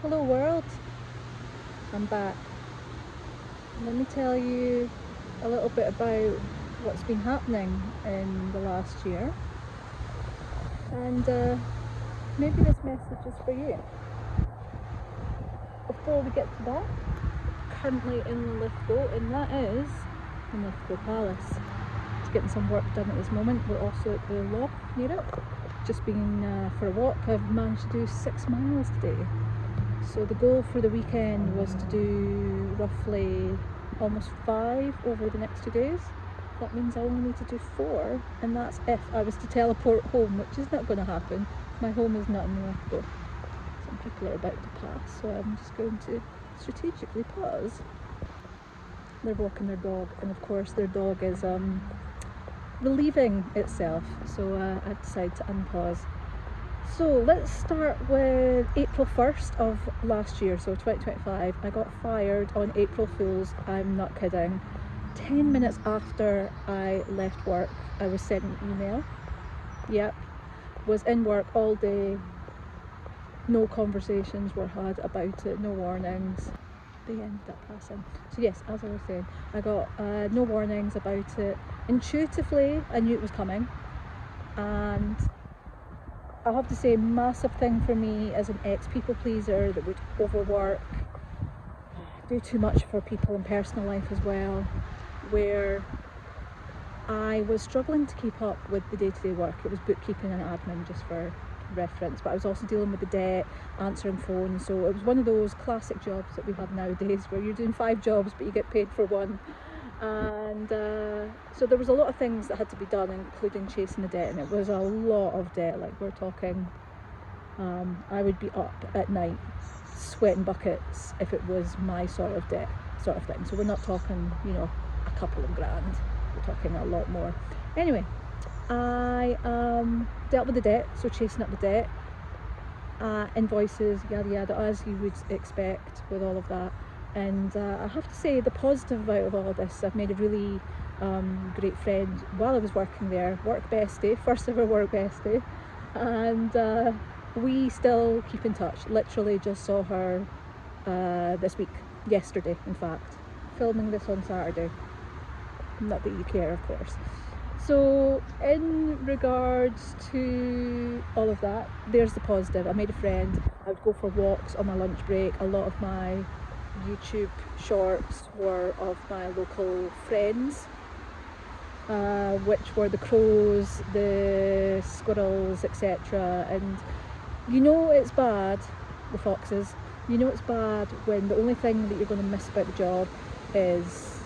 Hello world, I'm back. Let me tell you a little bit about what's been happening in the last year, and maybe this message is for you. Before we get to that, currently in Linlithgow, and that is Linlithgow Palace. It's getting some work done at this moment. We're also at the loch near it. Just been for a walk. I've managed to do 6 miles today. So the goal for the weekend was to do roughly almost 5 over the next 2 days. That means I only need to do 4, and that's if I was to teleport home, which is not going to happen. My home is not in Linlithgow. Some people are about to pass, so I'm just going to strategically pause. They're walking their dog, and of course their dog is relieving itself, so I've decided to unpause. So let's start with April 1st of last year, so 2025. I got fired on April Fool's, I'm not kidding. 10 minutes after I left work, I was sent an email. Yep, was in work all day, no conversations were had about it, no warnings. They ended up passing. So yes, as I was saying, I got no warnings about it. Intuitively, I knew it was coming, and I have to say, massive thing for me as an ex-people pleaser that would overwork, do too much for people in personal life as well, where I was struggling to keep up with the day-to-day work. It was bookkeeping and admin, just for reference, but I was also dealing with the debt, answering phones, so it was one of those classic jobs that we have nowadays where you're doing 5 jobs but you get paid for 1. And so there was a lot of things that had to be done, including chasing the debt, and it was a lot of debt. Like, we're talking, I would be up at night sweating buckets if it was my sort of debt sort of thing. So we're not talking, you know, a couple of grand, we're talking a lot more. Anyway, I dealt with the debt, so chasing up the debt, invoices, yada yada, as you would expect with all of that. And I have to say, the positive out of all of this, I've made a really great friend while I was working there, work bestie, first ever work bestie, and we still keep in touch. Literally just saw her this week, yesterday in fact, filming this on Saturday, not that you care of course. So in regards to all of that, there's the positive. I made a friend. I would go for walks on my lunch break. A lot of my YouTube shorts were of my local friends, which were the crows, the squirrels, etc. And you know it's bad, the foxes, you know it's bad when the only thing that you're going to miss about the job is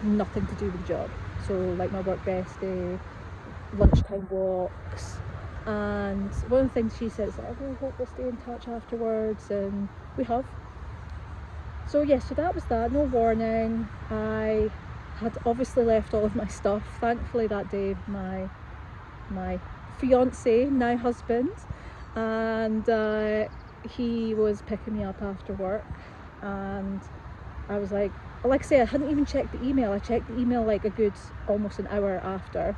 nothing to do with the job. So like my work bestie, lunchtime walks, and one of the things she said is, I really hope we'll stay in touch afterwards, and we have. So yes, so that was that, no warning. I had obviously left all of my stuff. Thankfully that day my fiance, now husband, and he was picking me up after work, and I was like I say, I hadn't even checked the email. I checked the email like a good almost an hour after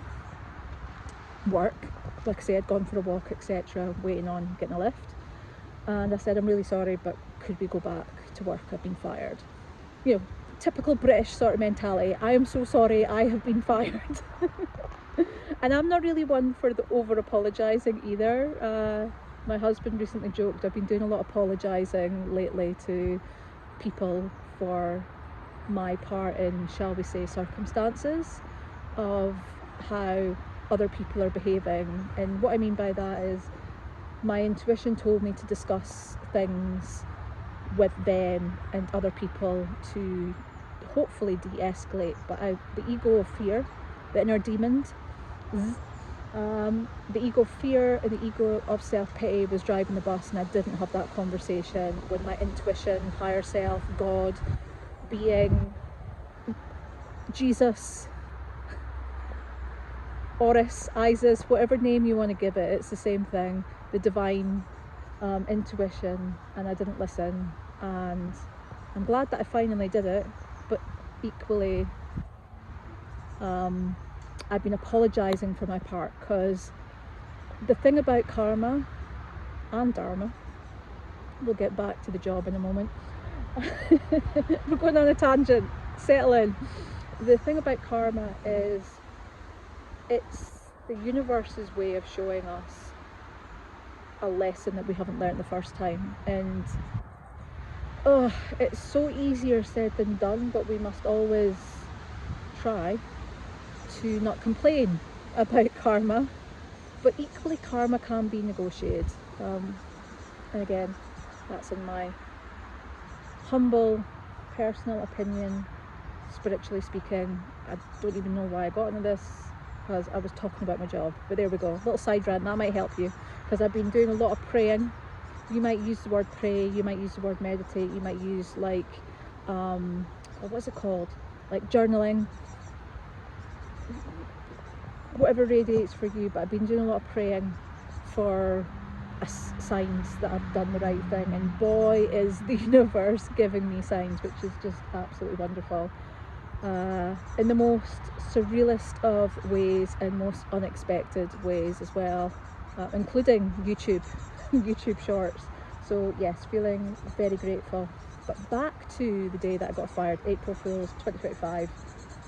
work. Like I say, I'd gone for a walk, etc., waiting on getting a lift, and I said, I'm really sorry, but could we go back to work? I've been fired. You know, typical British sort of mentality. I am so sorry, I have been fired. And I'm not really one for the over apologising either. My husband recently joked I've been doing a lot of apologising lately to people for my part in, shall we say, circumstances of how other people are behaving. And what I mean by that is, my intuition told me to discuss things with them and other people to hopefully de-escalate, but the ego of fear, the inner demons, the ego of fear and the ego of self-pity was driving the bus, and I didn't have that conversation with my intuition, higher self, God, being, Jesus, Horus, Isis, whatever name you want to give it, it's the same thing, the divine intuition. And I didn't listen, and I'm glad that I finally did it, but equally I've been apologising for my part, because the thing about karma and dharma We'll get back to the job in a moment. We're going on a tangent. Settle in. The thing about karma is it's the universe's way of showing us a lesson that we haven't learned the first time. And it's so easier said than done, but we must always try to not complain about karma. But equally, karma can be negotiated. And again, that's in my humble personal opinion. Spiritually speaking, I don't even know why I got into this, because I was talking about my job. But there we go, little side rant, that might help you, because I've been doing a lot of praying. You might use the word pray, you might use the word meditate, you might use like what's it called, like journaling, whatever radiates for you. But I've been doing a lot of praying for signs that I've done the right thing, and boy is the universe giving me signs, which is just absolutely wonderful, in the most surrealist of ways and most unexpected ways as well, including YouTube shorts. So yes, feeling very grateful. But back to the day that I got fired, April Fool's 2025.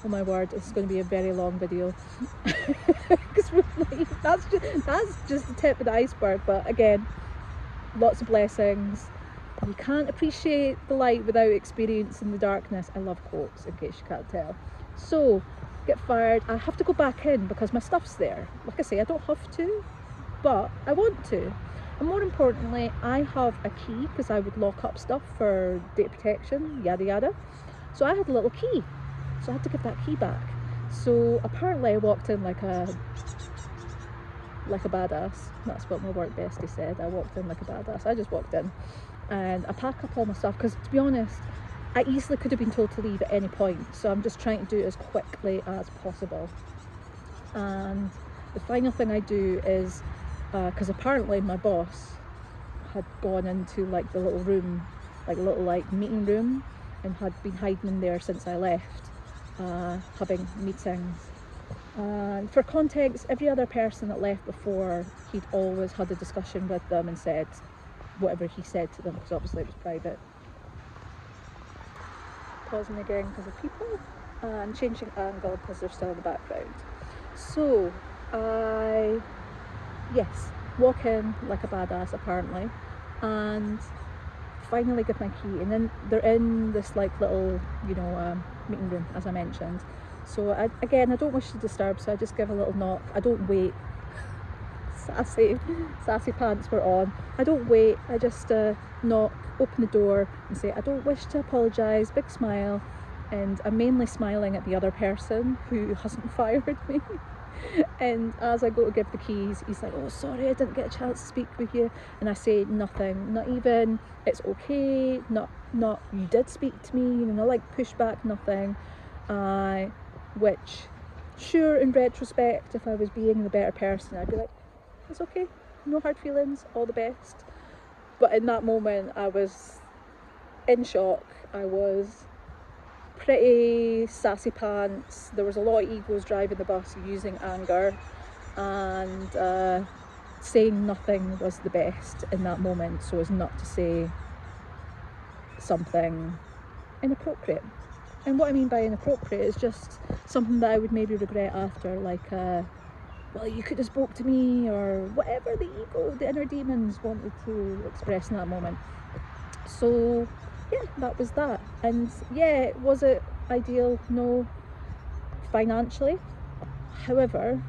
Oh my word, it's going to be a very long video. Because that's just the tip of the iceberg. But again, lots of blessings. You can't appreciate the light without experiencing the darkness. I love quotes, in case you can't tell. So, get fired. I have to go back in because my stuff's there. Like I say, I don't have to, but I want to. And more importantly, I have a key, because I would lock up stuff for data protection, yada yada. So I had a little key. So I had to give that key back. So apparently I walked in like a badass. That's what my work bestie said. I walked in like a badass. I just walked in and I pack up all my stuff, because to be honest, I easily could have been told to leave at any point. So I'm just trying to do it as quickly as possible. And the final thing I do is, because apparently my boss had gone into like the little room, like a little like meeting room, and had been hiding in there since I left, having meetings. And for context, every other person that left before, he'd always had a discussion with them and said whatever he said to them, because obviously it was private. Pausing again because of people, and changing angle because they're still in the background. So I, yes, walk in like a badass apparently, and finally give my key, and then they're in this like little, meeting room, as I mentioned. So I don't wish to disturb, so I just give a little knock. I don't wait. Sassy pants were on. I don't wait. I just knock, open the door and say, I don't wish to apologise, big smile. And I'm mainly smiling at the other person who hasn't fired me. And as I go to give the keys, he's like, oh sorry, I didn't get a chance to speak with you. And I say nothing, not even it's okay, not you did speak to me, not like pushback, nothing. Which, sure, in retrospect, if I was being the better person, I'd be like, it's okay, no hard feelings, all the best. But in that moment, I was in shock. I was pretty sassy pants. There was a lot of egos driving the bus using anger, and saying nothing was the best in that moment, so as not to say something inappropriate. And what I mean by inappropriate is just something that I would maybe regret after, like well, you could have spoke to me, or whatever the ego, the inner demons wanted to express in that moment. So yeah, that was that. And yeah, was it ideal? No, financially. However,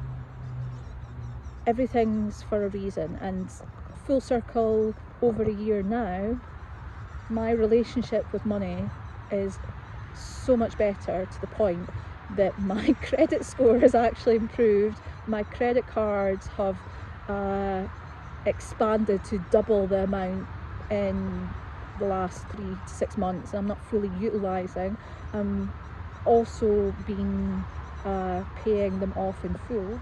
everything's for a reason, and full circle, over a year now, my relationship with money is so much better, to the point that my credit score has actually improved. My credit cards have expanded to double the amount in the last 3 to 6 months. I'm not fully utilising. I'm also been paying them off in full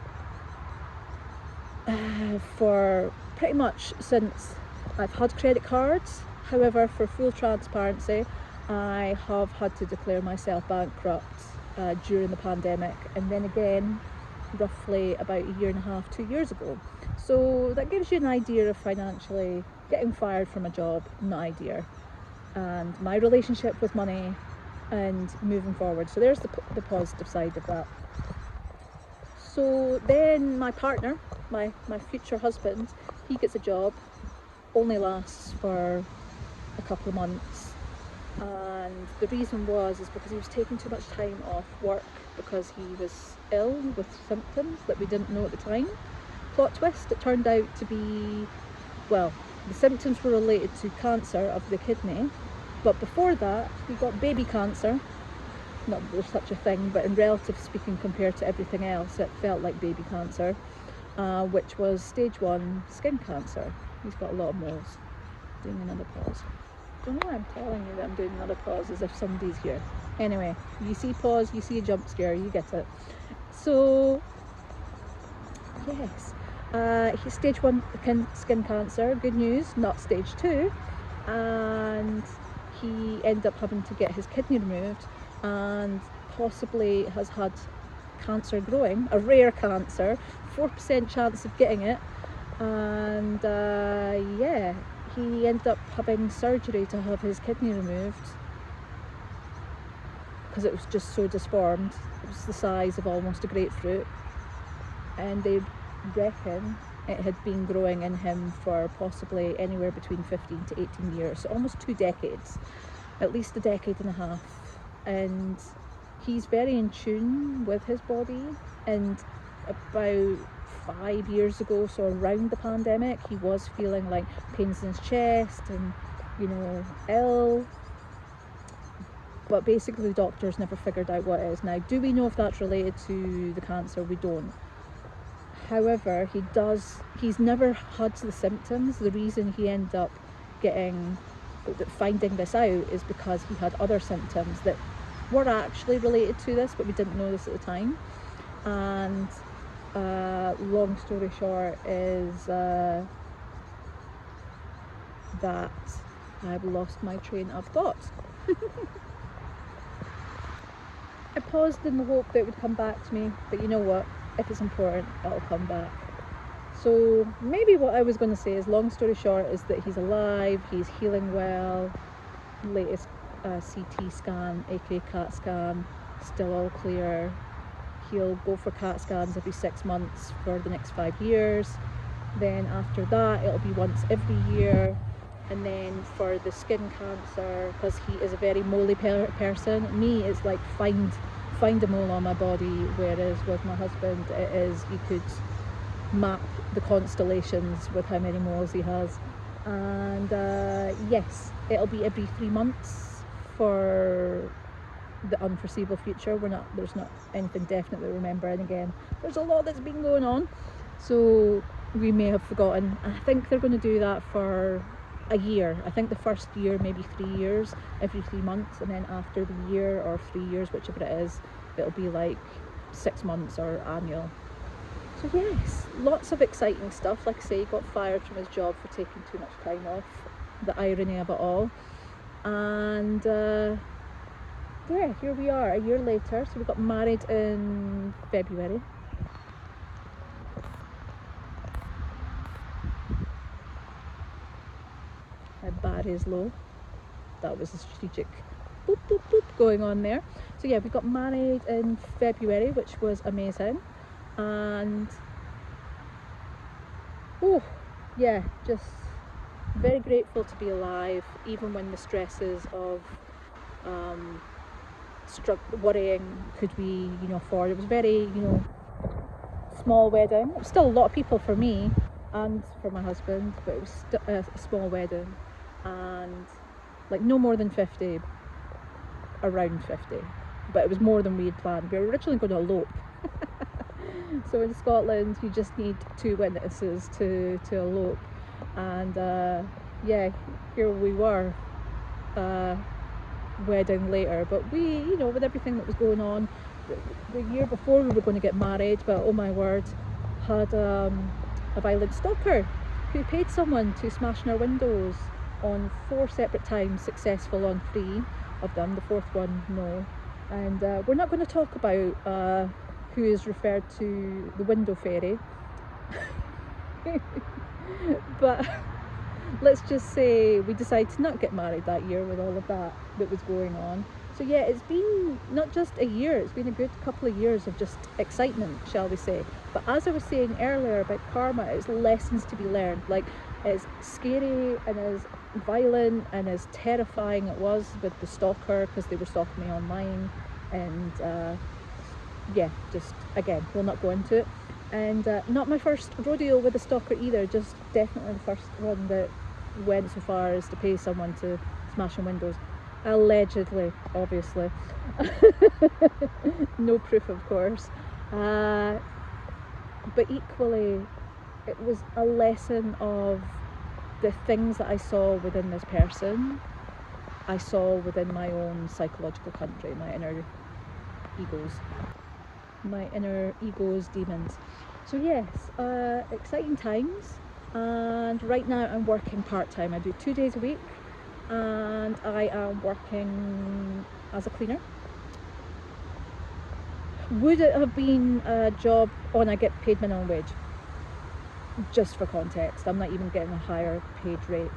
for pretty much since I've had credit cards. However, for full transparency, I have had to declare myself bankrupt during the pandemic, and then again roughly about 1.5 to 2 years ago. So that gives you an idea of financially getting fired from a job, not ideal, and my relationship with money and moving forward. So there's the positive side of that. So then my partner, my future husband, he gets a job, only lasts for a couple of months, and the reason is because he was taking too much time off work because he was ill with symptoms that we didn't know at the time. Plot twist, it turned out to be, well, the symptoms were related to cancer of the kidney, but before that he got baby cancer. Not that there's such a thing, but in relative speaking compared to everything else, it felt like baby cancer, which was stage 1 skin cancer. He's got a lot of moles. Doing another pause. Don't know why I'm telling you that I'm doing another pause as if somebody's here. Anyway, you see pause, you see a jump scare, you get it. So yes, he's stage 1 skin cancer. Good news, not stage 2, and he ended up having to get his kidney removed, and possibly has had cancer growing, a rare cancer, 4% chance of getting it, and yeah, he ended up having surgery to have his kidney removed because it was just so disformed. It was the size of almost a grapefruit, and they reckon it had been growing in him for possibly anywhere between 15 to 18 years, so almost 2 decades, at least a decade and a half. And he's very in tune with his body, and about 5 years ago, so around the pandemic, he was feeling like pains in his chest and, you know, ill, but basically the doctors never figured out what it is. Now, do we know if that's related to the cancer? We don't. However, he's never had the symptoms. The reason he ended up finding this out is because he had other symptoms that were actually related to this, but we didn't know this at the time. And long story short is that I've lost my train of thought. I paused in the hope that it would come back to me, but you know what? If it's important, it'll come back. So maybe what I was going to say is, long story short, is that he's alive, he's healing well, latest CT scan, aka CAT scan, still all clear. He'll go for CAT scans every 6 months for the next 5 years. Then after that, it'll be once every year. And then for the skin cancer, because he is a very moly person, me, it's like find a mole on my body, whereas with my husband, it is, you could map the constellations with how many moles he has. And yes, it'll be every 3 months for the unforeseeable future. There's not anything definite that we're remembering. Again, there's a lot that's been going on, so we may have forgotten. I think they're going to do that for a year. I think the first year, maybe 3 years, every 3 months, and then after the year or 3 years, whichever it is, it'll be like 6 months or annual. So yes, lots of exciting stuff. Like I say, he got fired from his job for taking too much time off, the irony of it all. And yeah, here we are a year later. So we got married in February. My bar is low. That was a strategic boop boop boop going on there. So yeah, we got married in February, which was amazing. And oh yeah, just very grateful to be alive, even when the stresses of worrying, could we, afford. It was very, small wedding. It was still a lot of people for me and for my husband, but it was a small wedding, and like no more than 50, around 50, but it was more than we had planned. We were originally going to elope. So in Scotland, you just need 2 witnesses to elope, and yeah, here we were, wedding later. But we, with everything that was going on, the year before we were going to get married, but oh my word, had a violent stalker who paid someone to smash in our windows on 4 separate times, successful on 3 of them, the 4th one no. And we're not going to talk about who is referred to the window fairy. But let's just say we decided to not get married that year with all of that was going on. So yeah, it's been not just a year, it's been a good couple of years of just excitement, shall we say. But as I was saying earlier about karma, it's lessons to be learned. Like, as scary and as violent and as terrifying it was with the stalker, because they were stalking me online, and yeah, just again, we'll not go into it. And not my first rodeo with a stalker either, just definitely the first one that went so far as to pay someone to smash in windows. Allegedly, obviously. No proof, of course. But equally, it was a lesson of the things that I saw within this person, I saw within my own psychological country, my inner ego's demons. So yes, exciting times. And right now I'm working part-time. I do 2 days a week, and I am working as a cleaner. Would it have been a job on I get paid minimum wage? Just for context, I'm not even getting a higher paid rate.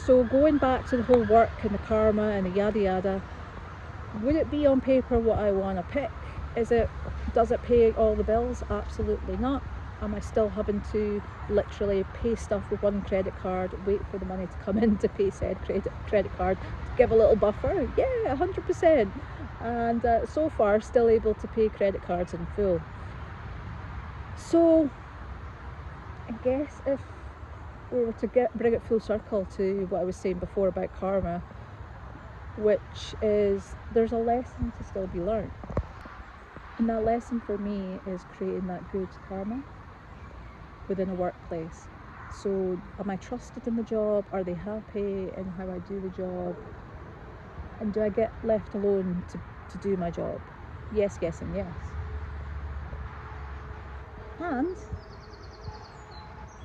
So going back to the whole work and the karma and the yada yada, would it be on paper what I want to pick? Does it pay all the bills? Absolutely not. Am I still having to literally pay stuff with one credit card, wait for the money to come in to pay said credit card, to give a little buffer? Yeah, 100%. And so far still able to pay credit cards in full. So I guess if we were to bring it full circle to what I was saying before about karma, which is there's a lesson to still be learned. And that lesson for me is creating that good karma within a workplace. So am I trusted in the job? Are they happy in how I do the job? And do I get left alone to do my job? Yes, yes, and yes. And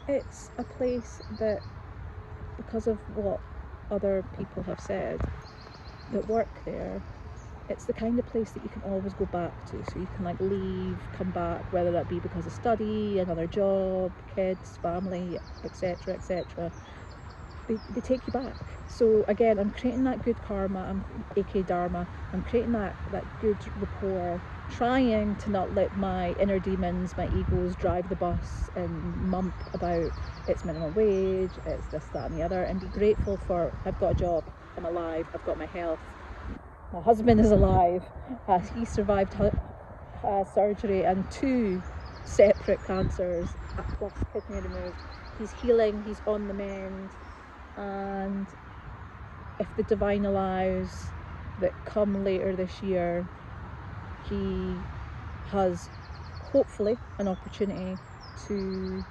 it's a place that, because of what other people have said that work there, it's the kind of place that you can always go back to. So you can like leave, come back, whether that be because of study, another job, kids, family, etc, etc. They take you back. So again, I'm creating that good karma, aka dharma. I'm creating that good rapport, trying to not let my inner demons, my egos, drive the bus and mump about it's minimum wage, it's this, that and the other, and be grateful for I've got a job, I'm alive, I've got my health, my husband is alive, he survived surgery and 2 separate cancers plus kidney removed. He's healing, he's on the mend, and if the divine allows, that come later this year he has hopefully an opportunity to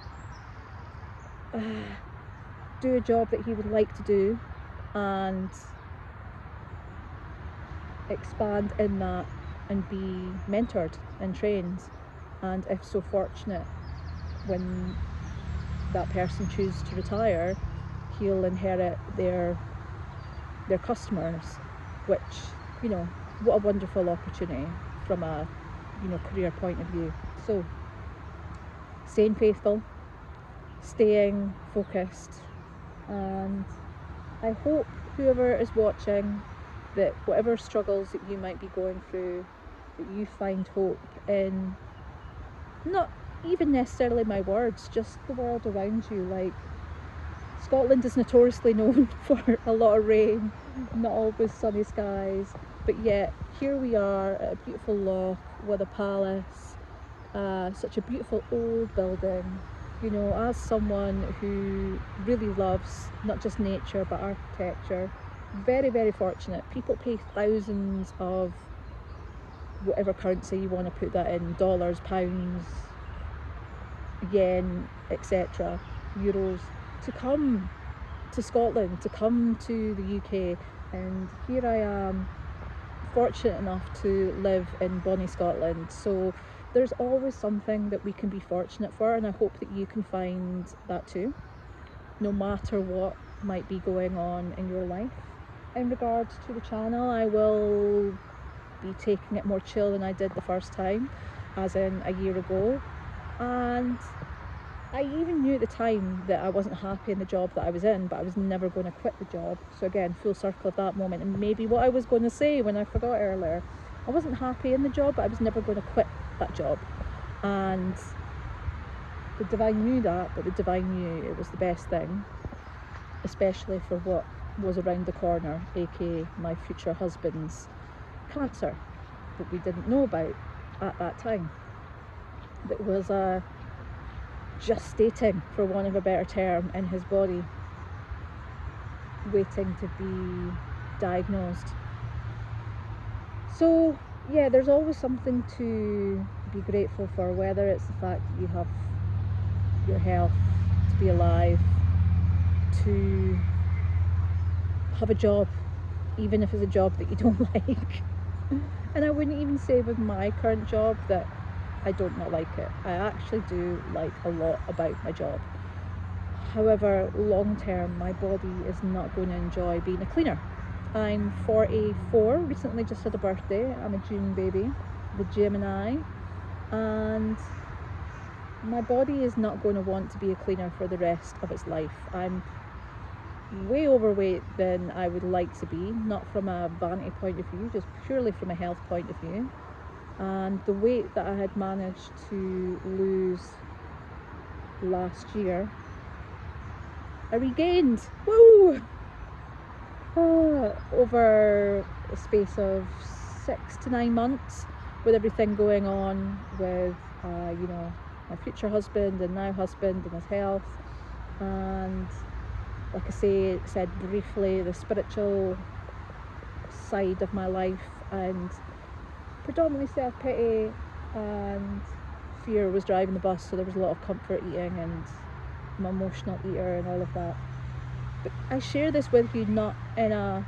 do a job that he would like to do and expand in that and be mentored and trained, and if so fortunate, when that person chooses to retire, he'll inherit their customers, which, you know, what a wonderful opportunity from a, you know, career point of view. So staying faithful, staying focused, and I hope whoever is watching, that whatever struggles that you might be going through, that you find hope in not even necessarily my words, just the world around you. Like, Scotland is notoriously known for a lot of rain, not always sunny skies, but yet here we are at a beautiful loch with a palace, such a beautiful old building. You know, as someone who really loves not just nature but architecture, very, very fortunate. People pay thousands of whatever currency you want to put that in, dollars, pounds, yen, etc, euros, to come to Scotland, to come to the UK. And here I am, fortunate enough to live in bonnie Scotland. So there's always something that we can be fortunate for, and I hope that you can find that too, no matter what might be going on in your life. In regards to the channel, I will be taking it more chill than I did the first time, as in a year ago, and I even knew at the time that I wasn't happy in the job that I was in, but I was never going to quit the job. So again, full circle of that moment, and maybe what I was going to say when I forgot earlier, I wasn't happy in the job, but I was never going to quit that job. And the divine knew that, but the divine knew it was the best thing, especially for what was around the corner, aka my future husband's cancer, that we didn't know about at that time. That was gestating, for want of a better term, in his body, waiting to be diagnosed. So yeah, there's always something to be grateful for, whether it's the fact that you have your health, to be alive, to have a job, even if it's a job that you don't like. And I wouldn't even say with my current job that I don't not like it. I actually do like a lot about my job. However, long term, my body is not going to enjoy being a cleaner. I'm 44, recently just had a birthday. I'm a June baby, the Gemini, and my body is not going to want to be a cleaner for the rest of its life. I'm way overweight than I would like to be, not from a vanity point of view, just purely from a health point of view. And the weight that I had managed to lose last year, I regained, woo! Over a space of 6 to 9 months, with everything going on with my future husband and now husband and his health, and like I said briefly, the spiritual side of my life, and predominantly self-pity and fear was driving the bus, so there was a lot of comfort eating, and I'm an emotional eater and all of that. But I share this with you not in a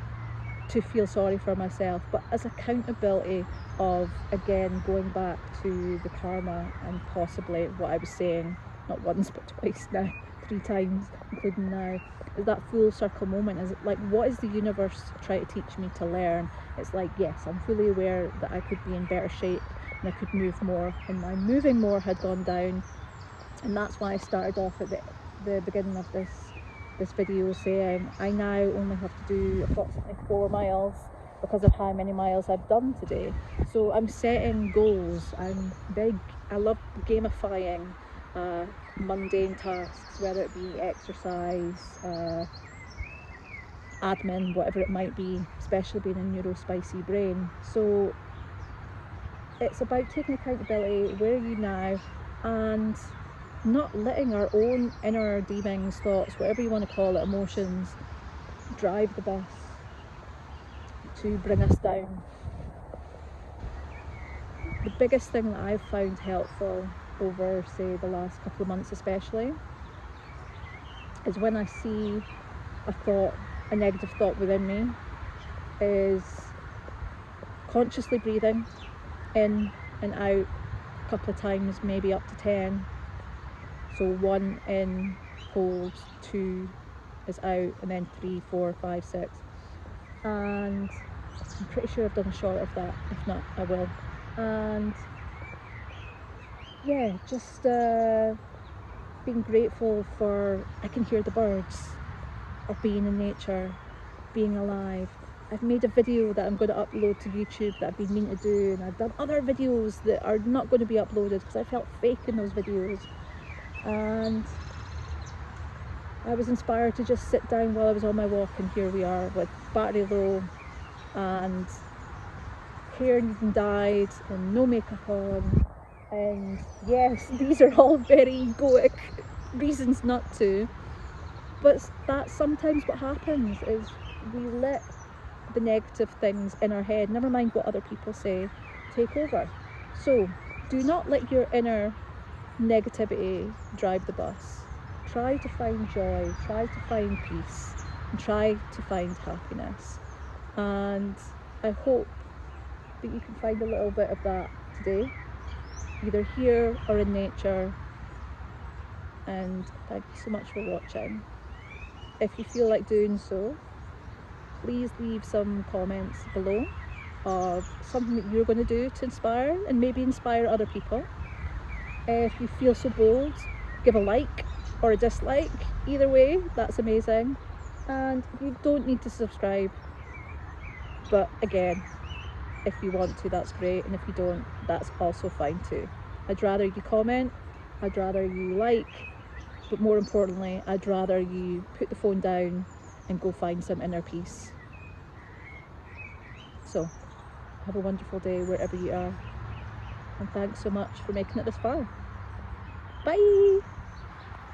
to feel sorry for myself, but as accountability of, again, going back to the karma and possibly what I was saying, not once but twice now, 3 times, including now, is that full circle moment. Is like, what is the universe trying to teach me to learn? It's like, yes, I'm fully aware that I could be in better shape and I could move more, and my moving more had gone down, and that's why I started off at the beginning of this video saying I now only have to do approximately 4 miles because of how many miles I've done today. So I'm setting goals. I love gamifying mundane tasks, whether it be exercise, admin, whatever it might be, especially being a neurospicy brain. So it's about taking accountability. Where are you now? And not letting our own inner demons, thoughts, whatever you want to call it, emotions, drive the bus to bring us down. The biggest thing that I've found helpful over, say, the last couple of months especially, is when I see a thought, a negative thought within me, is consciously breathing in and out a couple of times, maybe up to 10. So 1 in, hold, 2 is out, and then 3, 4, 5, 6. And I'm pretty sure I've done a short of that. If not, I will. And yeah, just being grateful for, I can hear the birds, or being in nature, being alive. I've made a video that I'm going to upload to YouTube that I've been meaning to do, and I've done other videos that are not going to be uploaded because I felt fake in those videos. And I was inspired to just sit down while I was on my walk, and here we are with battery low and hair needing dyed and no makeup on. And yes, these are all very egoic reasons not to, but that's sometimes what happens, is we let the negative things in our head, never mind what other people say, take over. So do not let your inner negativity drive the bus. Try to find joy, try to find peace, and try to find happiness. And I hope that you can find a little bit of that today, either here or in nature. And thank you so much for watching. If you feel like doing so, please leave some comments below of something that you're going to do to inspire and maybe inspire other people. If you feel so bold, give a like or a dislike. Either way, that's amazing. And you don't need to subscribe, but again, if you want to, that's great, and if you don't, that's also fine too. I'd rather you comment, I'd rather you like, but more importantly, I'd rather you put the phone down and go find some inner peace. So have a wonderful day wherever you are, and thanks so much for making it this far. Bye.